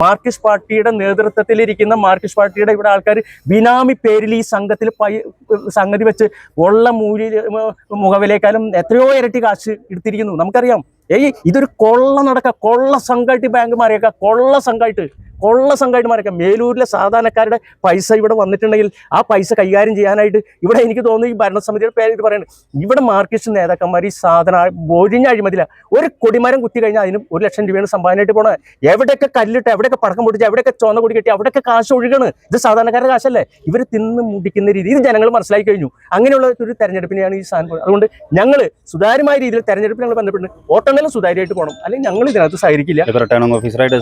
Marxist പാർട്ടിയുടെ നേതൃത്വത്തിലിരിക്കുന്ന Marxist പാർട്ടിയുടെ ഇവിടെ ആൾക്കാർ ബിനാമി പേരിൽ ഈ സംഘത്തിൽ സംഗതി വെച്ച് ഉള്ള മുഖവിലേക്കാളും എത്രയോ ഇരട്ടി കാശ് എടുത്തിരിക്കുന്നു. നമുക്കറിയാം. ഇതൊരു കൊള്ള സംഘമായിട്ട് ബാങ്ക് മാറിയേക്കാം. കൊള്ള സംഘമായിട്ട് മാറിയേക്കാം. മേലൂരിലെ സാധാരണക്കാരുടെ പൈസ ഇവിടെ വന്നിട്ടുണ്ടെങ്കിൽ ആ പൈസ കൈകാര്യം ചെയ്യാനായിട്ട് ഇവിടെ എനിക്ക് തോന്നുന്നു ഈ ഭരണസമിതിയുടെ പേര് പറയുന്നത് ഇവിടെ മാർക്സിസ്റ്റ് നേതാക്കന്മാർ ഈ സാധനം ഒഴിഞ്ഞ അഴിമതിയില്ല. ഒരു കൊടിമരം കുത്തി കഴിഞ്ഞാൽ അതിനും 1 ലക്ഷം രൂപയാണ് സംഭാവനയായിട്ട് പോണത്. എവിടെയൊക്കെ കല്ലിട്ട്, എവിടെയൊക്കെ പടക്കം പൊട്ടിച്ച്, എവിടെയൊക്കെ ചുവന്ന കൊടി കെട്ടി, അവിടെയൊക്കെ കാശ് ഒഴുകണ്. ഇത് സാധാരണക്കാരുടെ കാശല്ലേ. ഇവർ തിന്ന് മുടിക്കുന്ന രീതി ഇത് ജനങ്ങൾ മനസ്സിലാക്കി കഴിഞ്ഞു. അങ്ങനെയുള്ള ഒരു തെരഞ്ഞെടുപ്പിനെയാണ് ഈ സാധനം. അതുകൊണ്ട് ഞങ്ങൾ സുതാര്യമായ രീതിയിൽ തെരഞ്ഞെടുപ്പിൽ ഞങ്ങൾ ബന്ധപ്പെട്ട് വോട്ടെണ്ണലും സുതാര്യമായിട്ട് പോകണം. അല്ലെങ്കിൽ ഞങ്ങൾ ഇതിനകത്ത് സഹകരിക്കില്ല. റിട്ടേണിംഗ് ഓഫീസറായിട്ട്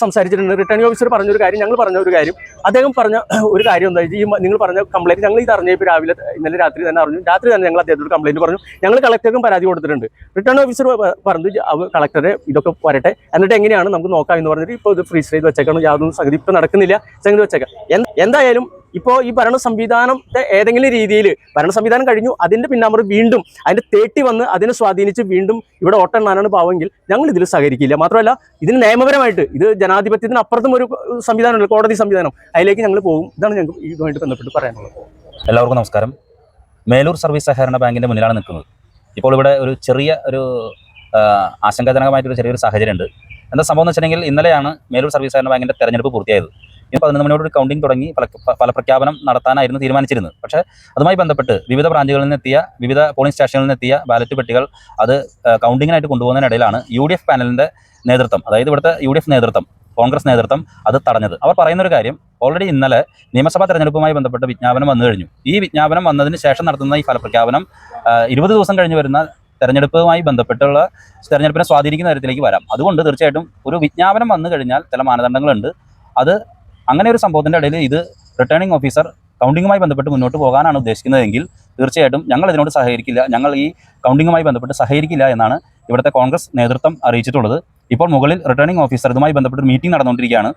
സംസാരിച്ചിട്ടുണ്ട്. റിട്ടേണിംഗ് ഓഫീസർ പറഞ്ഞൊരു കാര്യം, ഞങ്ങൾ പറഞ്ഞ ഒരു കാര്യം, അദ്ദേഹം പറഞ്ഞ ഒരു കാര്യം എന്താ, ഈ നിങ്ങൾ പറഞ്ഞ കംപ്ലൈന്റ് ഞങ്ങൾ ഇത് അറിഞ്ഞപ്പോൾ രാവിലെ ഇന്നലെ രാത്രി തന്നെ അറിഞ്ഞു. രാത്രി തന്നെ ഞങ്ങൾ അദ്ദേഹത്തോട് കംപ്ലൈന്റ് പറഞ്ഞു. ഞങ്ങൾ കളക്ടർക്കും പരാതി കൊടുത്തിട്ടുണ്ട്. റിട്ടേണിംഗ് ഓഫീസർ പറഞ്ഞു കളക്ടറെ ഇതൊക്കെ വരട്ടെ, എന്നിട്ട് എങ്ങനെയാണ് നമുക്ക് നോക്കാം എന്ന് പറഞ്ഞിട്ട് ഇപ്പോൾ ഇത് ഫ്രീസ് ചെയ്ത് വെച്ചേക്കണം. യാതൊന്നും സംഗതി ഇപ്പം നടക്കുന്നില്ല. സംഗതി വെച്ചേക്കാം. എന്തായാലും ഇപ്പോൾ ഈ ഭരണ സംവിധാനത്തെ ഏതെങ്കിലും രീതിയിൽ ഭരണ സംവിധാനം കഴിഞ്ഞു, അതിൻ്റെ പിന്നാമ്പർ വീണ്ടും അതിൻ്റെ തേട്ടി വന്ന് അതിനെ സ്വാധീനിച്ച് വീണ്ടും ഇവിടെ വോട്ടെണ്ണാനാണ് പാവെങ്കിൽ ഞങ്ങൾ ഇതിൽ സഹകരിക്കില്ല. മാത്രമല്ല ഇതിന് നിയമപരമായിട്ട് ഇത് ജനാധിപത്യത്തിന് അപ്പുറത്തും ഒരു സംവിധാനമുണ്ട്, കോടതി സംവിധാനം. അതിലേക്ക് ഞങ്ങൾ പോകും. ഇതാണ് ഞങ്ങൾക്ക് ഇതുമായിട്ട് ബന്ധപ്പെട്ട് പറയാനുള്ളത്. എല്ലാവർക്കും നമസ്കാരം. മേലൂർ സർവീസ് സഹകരണ ബാങ്കിൻ്റെ മുന്നിലാണ് നിൽക്കുന്നത്. ഇപ്പോൾ ഇവിടെ ഒരു ചെറിയ ആശങ്കാജനകമായിട്ടൊരു ചെറിയൊരു സാഹചര്യമുണ്ട്. എന്താ സംഭവം എന്ന് വെച്ചിട്ടുണ്ടെങ്കിൽ ഇന്നലെയാണ് മേലൂർ സർവീസ് സഹകരണ ബാങ്കിൻ്റെ തെരഞ്ഞെടുപ്പ് പൂർത്തിയായത്. ഇനി 11 മണിയോട് കൗണ്ടിംഗ് തുടങ്ങി ഫലപ്രഖ്യാപനം നടത്താനായിരുന്നു തീരുമാനിച്ചിരുന്നത്. പക്ഷേ അതുമായി ബന്ധപ്പെട്ട് വിവിധ ബ്രാഞ്ചുകളിൽ നിന്നെത്തിയ, വിവിധ പോളിംഗ് സ്റ്റേഷനുകളിൽ നിന്നെത്തിയ ബാലറ്റ് പെട്ടികൾ അത് കൗണ്ടിങ്ങിനായിട്ട് കൊണ്ടുപോകുന്നതിനിടയിലാണ് UDF പാനലിൻ്റെ നേതൃത്വം, അതായത് ഇവിടുത്തെ UDF നേതൃത്വം, കോൺഗ്രസ് നേതൃത്വം അത് തടഞ്ഞത്. അവർ പറയുന്നൊരു കാര്യം, ഓൾറെഡി ഇന്നലെ നിയമസഭാ തെരഞ്ഞെടുപ്പുമായി ബന്ധപ്പെട്ട് വിജ്ഞാപനം വന്നു കഴിഞ്ഞു. ഈ വിജ്ഞാപനം വന്നതിന് ശേഷം നടത്തുന്ന ഈ ഫലപ്രഖ്യാപനം 20 ദിവസം കഴിഞ്ഞ് വരുന്ന തെരഞ്ഞെടുപ്പുമായി ബന്ധപ്പെട്ടുള്ള തെരഞ്ഞെടുപ്പിനെ സ്വാധീനിക്കുന്ന തരത്തിലേക്ക് വരാം. അതുകൊണ്ട് തീർച്ചയായിട്ടും ഒരു വിജ്ഞാപനം വന്നു കഴിഞ്ഞാൽ ചില മാനദണ്ഡങ്ങളുണ്ട്. അത് അങ്ങനെ ഒരു സംഭവത്തിൻ്റെ ഇടയിൽ ഇത് റിട്ടേണിംഗ് ഓഫീസർ കൗണ്ടിങ്ങുമായി ബന്ധപ്പെട്ട് മുന്നോട്ട് പോകാനാണ് ഉദ്ദേശിക്കുന്നതെങ്കിൽ തീർച്ചയായിട്ടും ഞങ്ങൾ ഇതിനോട് സഹകരിക്കില്ല. ഞങ്ങൾ ഈ കൗണ്ടിങ്ങുമായി ബന്ധപ്പെട്ട് സഹകരിക്കില്ല എന്നാണ് ഇവിടുത്തെ കോൺഗ്രസ് നേതൃത്വം അറിയിച്ചിട്ടുള്ളത്. ഇപ്പോൾ മുകളിൽ റിട്ടേണിംഗ് ഓഫീസർ ഇതുമായി ബന്ധപ്പെട്ട് ഒരു മീറ്റിംഗ് നടന്നുകൊണ്ടിരിക്കുകയാണ്.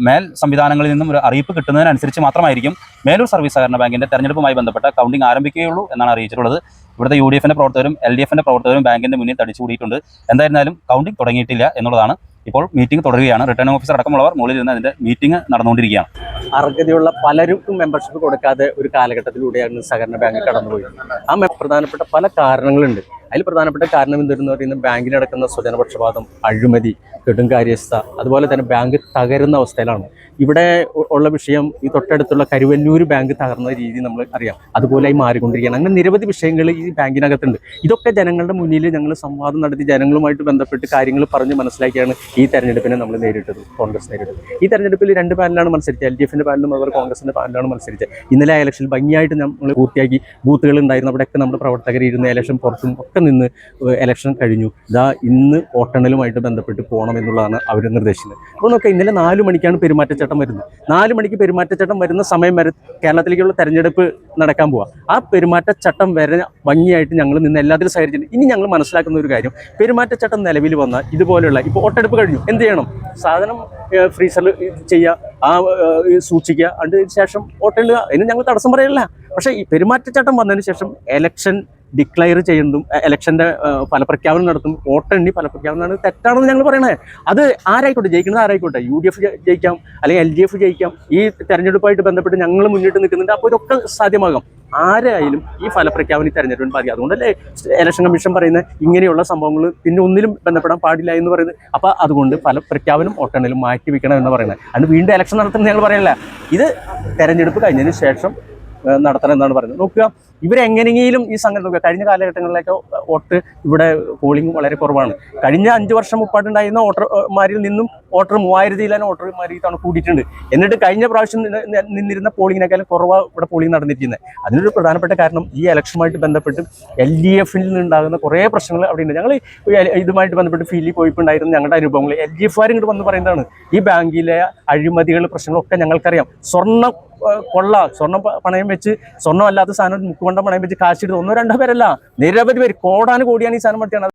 മേൽ സംവിധാനങ്ങളിൽ നിന്നും ഒരു അറിയിപ്പ് കിട്ടുന്നതിനനുസരിച്ച് മാത്രമായിരിക്കും മേലൂർ സർവീസ് സഹകരണ ബാങ്കിൻ്റെ തെരഞ്ഞെടുപ്പുമായി ബന്ധപ്പെട്ട കൗണ്ടിംഗ് ആരംഭിക്കുകയുള്ളൂ എന്നാണ് അറിയിച്ചിട്ടുള്ളത്. ഇവിടുത്തെ UDFൻ്റെ പ്രവർത്തകരും LDFൻ്റെ പ്രവർത്തകരും ബാങ്കിൻ്റെ മുന്നിൽ തടിച്ചുകൂടിയിട്ടുണ്ട്. എന്തായിരുന്നാലും കൗണ്ടിംഗ് തുടങ്ങിയിട്ടില്ല എന്നുള്ളതാണ്. ഇപ്പോൾ മീറ്റിംഗ് തുടരുകയാണ്. റിട്ടേണിംഗ് ഓഫീസർ അടക്കമുള്ളവർ മുകളിൽ നിന്ന് അതിൻ്റെ മീറ്റിംഗ് നടന്നുകൊണ്ടിരിക്കുകയാണ്. അർഹതയുള്ള പലർക്കും മെമ്പർഷിപ്പ് കൊടുക്കാതെ ഒരു കാലഘട്ടത്തിലൂടെയാണ് സഹകരണ ബാങ്ക് കടന്നുപോയത്. ആ പ്രധാനപ്പെട്ട പല കാരണങ്ങളുണ്ട്. അതിൽ പ്രധാനപ്പെട്ട കാരണം എന്തെന്ന് പറയുന്നത് ബാങ്കിന് നടക്കുന്ന സ്വജനപക്ഷപാതം, അഴിമതി, കെടുംകാര്യസ്ഥ, അതുപോലെ തന്നെ ബാങ്ക് തകരുന്ന അവസ്ഥയിലാണ്. ഇവിടെ ഉള്ള വിഷയം ഈ തൊട്ടടുത്തുള്ള കരുവന്നൂർ ബാങ്ക് തകർന്ന രീതി നമ്മൾ അറിയാം. അതുപോലെയായി മാറിക്കൊണ്ടിരിക്കുകയാണ്. അങ്ങനെ നിരവധി വിഷയങ്ങൾ ഈ ബാങ്കിനകത്തുണ്ട്. ഇതൊക്കെ ജനങ്ങളുടെ മുന്നിൽ ഞങ്ങൾ സംവാദം നടത്തി ജനങ്ങളുമായിട്ട് ബന്ധപ്പെട്ട് കാര്യങ്ങൾ പറഞ്ഞ് മനസ്സിലാക്കിയാണ് ഈ തെരഞ്ഞെടുപ്പിനെ നമ്മൾ നേരിട്ടത്, കോൺഗ്രസ് നേരിട്ടത്. ഈ തെരഞ്ഞെടുപ്പിൽ 2 പാനലാണ് മത്സരിച്ചത്. LDFൻ്റെ പാനലും അതുപോലെ കോൺഗ്രസിൻ്റെ പാനലാണ് മത്സരിച്ചത്. ഇന്നലെ ആ ഇലക്ഷനിൽ ഭംഗിയായിട്ട് നമ്മൾ പൂർത്തിയാക്കി. ബൂത്തുകൾ ഉണ്ടായിരുന്നു, അവിടെയൊക്കെ നമ്മുടെ പ്രവർത്തകർ ഇരുന്ന് ഇലക്ഷൻ പുറത്തും ഒക്കെ നിന്ന് ഇലക്ഷൻ കഴിഞ്ഞു. ഇന്ന് വോട്ടെണ്ണലുമായിട്ട് ബന്ധപ്പെട്ട് പോകണം എന്നുള്ളതാണ് അവർ നിർദ്ദേശിക്കുന്നത്. അപ്പോൾ നോക്കാം, ഇന്നലെ 4 മണിക്കാണ് പെരുമാറ്റച്ചട്ടം വരുന്നത്. 4 മണിക്ക് പെരുമാറ്റച്ചട്ടം വരുന്ന സമയം വരെ കേരളത്തിലേക്കുള്ള തെരഞ്ഞെടുപ്പ് നടക്കാൻ പോവുക. ആ പെരുമാറ്റച്ചട്ടം വരെ ഭംഗിയായിട്ട് ഞങ്ങൾ നിന്ന് എല്ലാത്തിലും സഹകരിച്ചിട്ടുണ്ട്. ഇനി ഞങ്ങൾ മനസ്സിലാക്കുന്ന ഒരു കാര്യം, പെരുമാറ്റച്ചട്ടം നിലവിൽ വന്നാൽ ഇതുപോലെയുള്ള ഇപ്പോൾ വോട്ടെടുപ്പ് കഴിഞ്ഞു, എന്ത് ചെയ്യണം? സാധനം ഫ്രീസറിൽ ചെയ്യുക, സൂക്ഷിക്കുക, അതിന് ശേഷം വോട്ടെണ്ണുക. അതിന് ഞങ്ങൾ തടസ്സം പറയില്ല. പക്ഷേ ഈ പെരുമാറ്റച്ചട്ടം വന്നതിന് ശേഷം ഇലക്ഷൻ ഡിക്ലെയർ ചെയ്യുന്നതും ഇലക്ഷൻ്റെ ഫലപ്രഖ്യാപനം നടത്തും, വോട്ടെണ്ണി ഫലപ്രഖ്യാപനം തെറ്റാണെന്ന് ഞങ്ങൾ പറയണേ. അത് ആരായിക്കോട്ടെ, ജയിക്കുന്നത് ആരായിക്കോട്ടെ, UDF ജയിക്കാം അല്ലെങ്കിൽ LDF ജയിക്കാം. ഈ തെരഞ്ഞെടുപ്പായിട്ട് ബന്ധപ്പെട്ട് ഞങ്ങൾ മുന്നിട്ട് നിൽക്കുന്നുണ്ട്. അപ്പോൾ ഇതൊക്കെ സാധ്യമാകാം. ആരായാലും ഈ ഫലപ്രഖ്യാപനം തെരഞ്ഞെടുപ്പിന് ബാധിക്കും. അതുകൊണ്ടല്ലേ ഇലക്ഷൻ കമ്മീഷൻ പറയുന്നത് ഇങ്ങനെയുള്ള സംഭവങ്ങൾ പിന്നെ ഒന്നിലും ബന്ധപ്പെടാൻ പാടില്ല എന്ന് പറയുന്നത്. അപ്പോൾ അതുകൊണ്ട് ഫലപ്രഖ്യാപനം വോട്ടെണ്ണലും മാറ്റി വെക്കണം എന്ന് പറയുന്നത്. അത് വീണ്ടും ഇലക്ഷൻ നടത്തുന്നത് ഞങ്ങൾ പറയണില്ല. ഇത് തെരഞ്ഞെടുപ്പ് കഴിഞ്ഞതിന് ശേഷം നടത്തണം എന്നാണ് പറയുന്നത്. നോക്കുക, ഇവരെങ്ങനെയെങ്കിലും ഈ സംഘടന നോക്കുക. കഴിഞ്ഞ കാലഘട്ടങ്ങളിലൊക്കെ വോട്ട് ഇവിടെ പോളിംഗ് വളരെ കുറവാണ്. കഴിഞ്ഞ 5 വർഷം മുപ്പാട്ടുണ്ടായിരുന്ന വോട്ടർമാരിൽ നിന്നും വോട്ടർ 3000 വോട്ടർമാർ ഈ തവണ കൂടിയിട്ടുണ്ട്. എന്നിട്ട് കഴിഞ്ഞ പ്രാവശ്യം നിന്നിരുന്ന പോളിങ്ങിനേക്കാളും കുറവാണ് ഇവിടെ പോളിംഗ് നടന്നിരിക്കുന്നത്. അതിനൊരു പ്രധാനപ്പെട്ട കാരണം ഈ ഇലക്ഷനുമായിട്ട് ബന്ധപ്പെട്ട് LDFിൽ നിന്നുണ്ടാകുന്ന കുറേ പ്രശ്നങ്ങൾ അവിടെ ഉണ്ട്. ഞങ്ങൾ ഇതുമായിട്ട് ബന്ധപ്പെട്ട് ഫീൽഡിൽ പോയിട്ടുണ്ടായിരുന്ന ഞങ്ങളുടെ അനുഭവങ്ങൾ LDFുകാർ ഇങ്ങോട്ട് വന്ന് പറയുന്നതാണ്. ഈ ബാങ്കിലെ അഴിമതികൾ, പ്രശ്നങ്ങളൊക്കെ ഞങ്ങൾക്കറിയാം. സ്വർണ്ണം പണയം വെച്ച്, സ്വർണ്ണം അല്ലാത്ത സാധനം മുക്കുകൊണ്ട പണയം വെച്ച് കാശിട്ട് 1-2 പേരല്ല, നിരവധി പേര്, കോടാനുകോടിയാണ് ഈ സാധനം മറ്റിയാണ്.